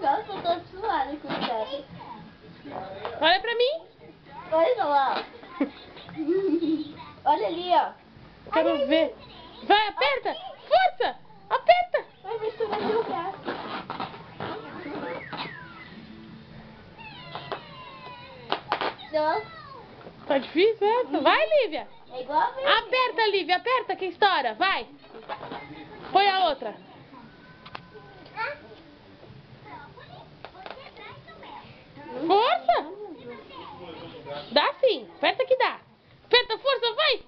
Nossa, eu tô suada com isso. Olha pra mim. Olha lá. Olha ali, ó. Quero ver. Vai, aperta. Força. Aperta. Vai ver se tu vai ver o braço. Nossa. Tá difícil essa? Vai, Lívia. É igual a ver. Aperta, Lívia. Aperta que estoura. Vai. Põe a outra. Força. Dá sim. Aperta que dá. Aperta, força, vai.